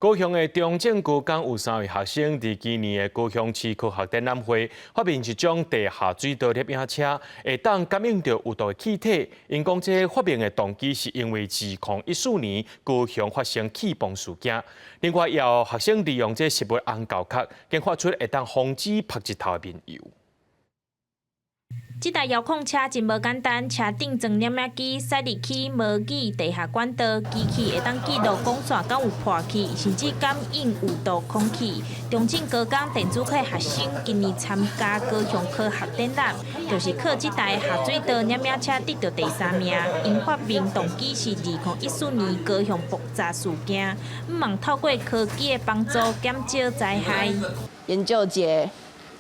高雄的中正高工有3位学生，伫今年的高雄市科学展览会发明一种地下水道摄影车，会当感应到有毒的气体。因讲这发明的动机是因为2014年高雄发生气崩事件。另外，也有学生利用这食物红胶壳，研发出会当防止晒日头的面油。 这台遥控车真无简单，车顶装摄影机，驶入去模拟地下管道，机器会当记录管线敢有破去，甚至感应有毒空气。中正高工电子科学生今年参加高雄科学展览，就是靠这台下水道摄影车得到第3名。因发明动机是2014年高雄爆炸事件，望透过科技的帮助减少灾害。研究一个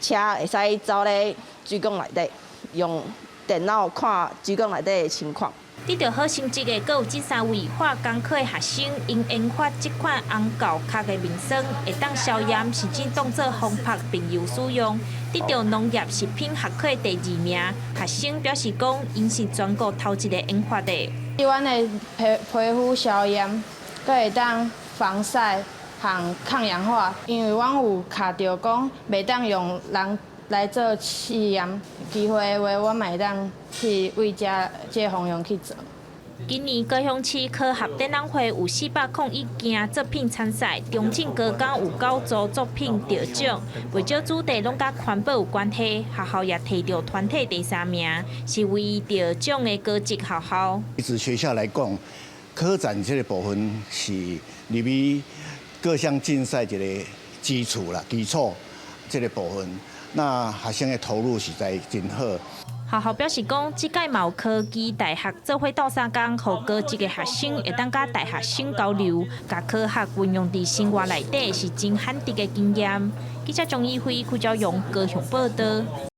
车会使走咧水管内底。 用电脑看水管内底的情况。得到好成绩的，阁有这3位化工科的学生，因研发这款红胶壳的面霜，会当消炎，甚至当作防晒面油使用。得到农业食品学科第2名。学生表示讲，因是全国头一个研发的。阮的皮肤消炎，阁会当防晒和抗氧化，因为阮有卡着讲，袂当用人。 来做试验，机会的话，我嘛会当去为这方向去做。今年高雄市科学展览会有401件作品参赛，中正高工有9组作品得奖，不少主题拢甲环保有关系。学校也摕到团体第3名，是唯一得奖的高职学校。自学校来讲，科展这个部分是入于各项竞赛一个基础这个部分。 那学生的投入实在真好。学校表示讲，这届嘛有科技大学做伙斗相共，互高职的学生会当甲大学生交流，甲科学运用伫生活内底是真罕得的经验。记者钟义辉、邱昭勇高雄报道。